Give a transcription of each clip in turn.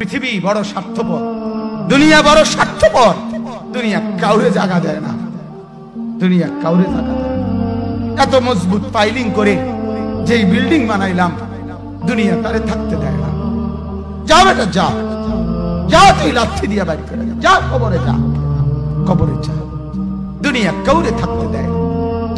পৃথিবী বড় স্বার্থপর, দুনিয়া বড় স্বার্থপর। দুনিয়া কাউরে জায়গা দেয় না, দুনিয়া কাউরে জায়গা দেয় না। এত মজবুত পাইলিং করে যেই বিল্ডিং বানাইলাম, দুনিয়া তারে থাকতে দেয় না। যা বেটা যা, যা তুই লাথি দিয়া বাড়ি করে যা, কবরে যা, কবরে যা। দুনিয়া কাউরে থাকতে দেয় না।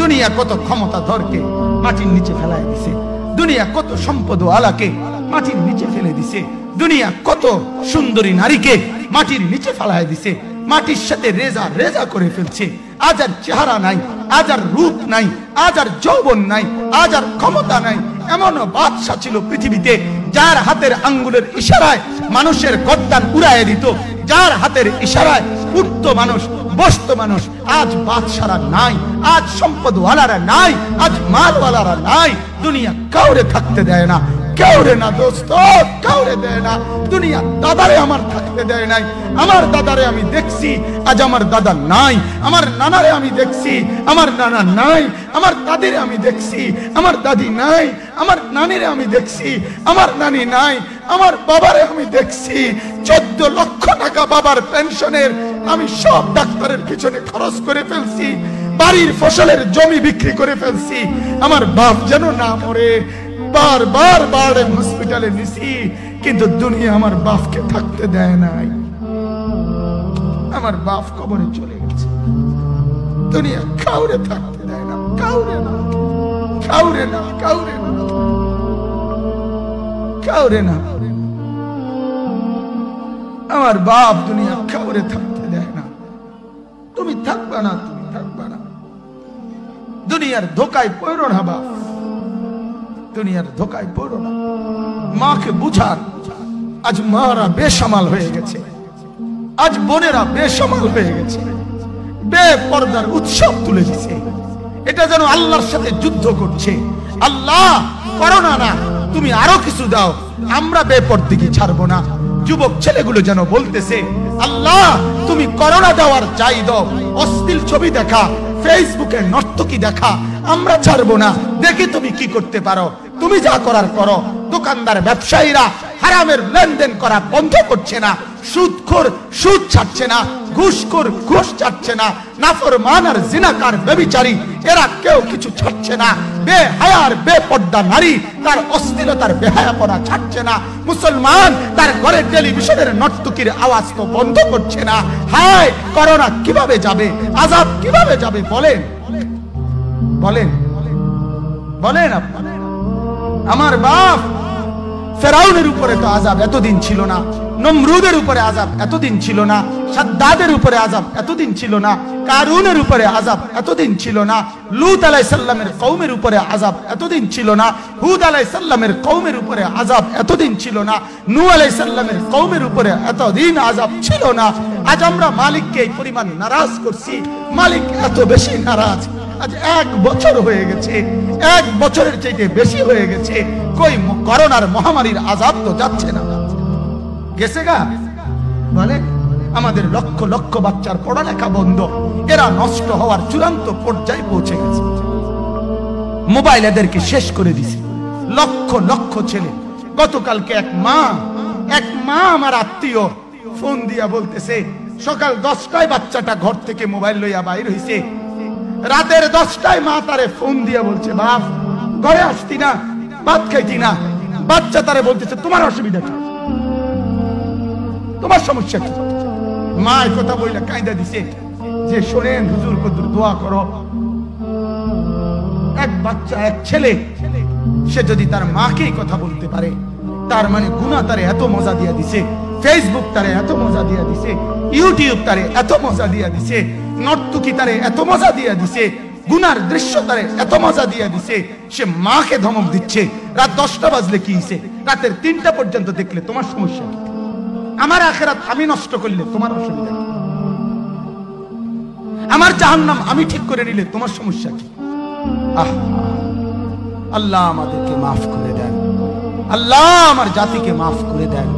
দুনিয়া কত ক্ষমতা ধরকে মাটির নিচে ফেলাই দিছে, দুনিয়া কত সম্পদ আলাকে মাটির নিচে ফেলে দিছে, দুনিয়া কত সুন্দরী নারীকে মাটির নিচে ফেলাই দিছে, মাটির সাথে রেজা রেজা করে ফেলছে। আজ আর চেহারা নাই, আজ আর রূপ নাই, আজ আর যৌবন নাই, আজ আর ক্ষমতা নাই। এমনও বাদশা ছিল পৃথিবীতে যার হাতের আঙ্গুলের ইশারায় মানুষের গর্দান উড়াইয়ে দিত, যার হাতের ইশারায় উঠতো মানুষ, বসতো মানুষ। আজ বাদশারা নাই, আজ সম্পদওয়ালারা নাই, আজ মালওয়ালারা নাই। দুনিয়া কাউরে থাকতে দেয় না, কাউরে না দোস্ত, কাউরে দেয় না। দুনিয়া দাদারে আমার থাকতে দেয় নাই। আমার দাদারে আমি দেখছি, আজ আমার দাদা নাই। আমার নানারে আমি দেখছি, আমার নানা নাই। আমার দাদিরে আমি দেখছি, আমার দাদি নাই। আমার নানিরে আমি দেখছি, আমার নানি নাই। আমার বাবারে আমি দেখছি, 14 লক্ষ টাকা বাবার পেনশনের আমি সব ডাক্তারের পিছনে খরচ করে ফেলছি, বাড়ির ফসলের জমি বিক্রি করে ফেলছি। আমার বাপ যেন না মরে বারবার বারে হসপিটালে নিছি, কিন্তু দুনিয়া আমার বাপকে থাকতে দেয় নাই। আমার বাপ কবরে চলে গেছে, দুনিয়া কাউরে থাকতে দেয় না, কাউরে না, কাউরে না, কাউরে না, কাউরে না। আমার বাপ দুনিয়া কাউরে থাকতে দেয় না। তুমি থাকবা না, তুমি থাকবা না। দুনিয়ার ধোকায় পড়ো না বাপ, দুনিয়ার ধোকায় পড়ো না। মাকে বুঝান, আজ মারা বেসামাল হয়ে গেছে, আজ বোনেরা বেসামাল হয়ে গেছে, বেপরদার উৎসব তুলে দিছে। এটা যেন আল্লাহর সাথে যুদ্ধ করছে। আল্লাহ করোনা না, তুমি আরো কিছু দাও, আমরা বেপরদিকে ছাড়বো না। যুবক ছেলেগুলো যেন বলতেছে, আল্লাহ তুমি করোনা দেওয়ার চাই দাও, অশ্লীল ছবি দেখা, ফেসবুকে নর্তকী দেখা আমরা ছাড়বো না। দেখি তুমি কি করতে পারো, তুমি যা করার করো। দোকানদার ব্যবসায়ীরা হারামের লেনদেন করা বন্ধ করছে না, সুদখোর সুদ ছাড়ছে না, ঘুষখোর ঘুষ ছাড়ছে না, নাফরমান আর জিনাকার ব্যভিচারী এরা কেউ কিছু ছাড়ছে না। বেহায়ার বেপর্দা নারী তার অশ্লীলতার বেহায়াপনা ছাড়ছে না। মুসলমান তার ঘরে টেলিভিশনের নর্তকীর আওয়াজ তো বন্ধ করছে না। হায় করোনা কিভাবে যাবে, আযাব কিভাবে যাবে বলেন, বলেন, বলেন আপনারা। আমার বাপ ফেরাউনের উপরে তো আযাব এতদিন ছিল না, নমরুদের উপরে আযাব এতদিন ছিল না, সাদ্দাদের উপরে আযাব এতদিন ছিল না, কারুনের উপরে আযাব এতদিন ছিল না, লূত আলাইহিস সালামের কওমের উপরে আযাব এতদিন ছিল না, হুদ আলাইহিস সালামের কওমের উপরে আযাব এতদিন ছিল না, নূহ আলাইহিস সালামের কওমের উপরে এতদিন আযাব ছিল না। আজ আমরা মালিককে এই পরিমাণ নারাজ করছি, মালিক এত বেশি নারাজ। আজ 1 বছর হয়ে গেছে, 1 বছরের চাইতে বেশি হয়ে গেছে, কই করোনার মহামারীর আযাব তো যাচ্ছে না, গেছে গা বলে। আমাদের লক্ষ লক্ষ বাচ্চার পড়ালেখা বন্ধ, এরা নষ্ট হওয়ার চূড়ান্ত পর্যায়ে পৌঁছে গেছে। মোবাইল এদেরকে শেষ করে দিছে, লক্ষ লক্ষ ছেলে। গতকালকে এক মা আমার আত্মীয় ফোন দিয়া বলতেছে, সকাল 10টায় বাচ্চাটা ঘর থেকে মোবাইল লইয়া বাইর হইছে, রাতের 10টায় মা তারে ফোন দিয়া বলছে, বাপ ঘরে আসতি না, ভাত খাইতি না। বাচ্চা তারে বলতেছে, তোমার অসুবিধা কি, তোমার সমস্যা কি? মা এই কথা বইলা কাঁদা দিছে যে, শোনেন হুজুর কদ্দুর দোয়া করো। এক বাচ্চা, এক ছেলে, সে যদি তার মাকে কথা বলতে পারে, তার মানে গুনাহ তারে এত মজা দিয়া দিছে, ফেসবুক তারে এত মজা দিয়া দিছে, ইউটিউব তারে এত মজা দিয়া দিছে, নর্তকী তারে এত মজা দিয়া দিছে, গুনার দৃশ্য তারে এত মজা দিয়া দিছে, সে মাকে ধমক দিচ্ছে। রাত 10টা বাজলে কি হইছে, রাতের 3টা পর্যন্ত দেখলে তোমার সমস্যা কি? আমার আখিরাত আমি নষ্ট করলে তোমার অসুবিধা কি? আমার জাহান্নাম আমি ঠিক করে নিলে তোমার সমস্যা কি? আল্লাহ আমাদেরকে মাফ করে দেন, আল্লাহ আমার জাতিকে মাফ করে দেন।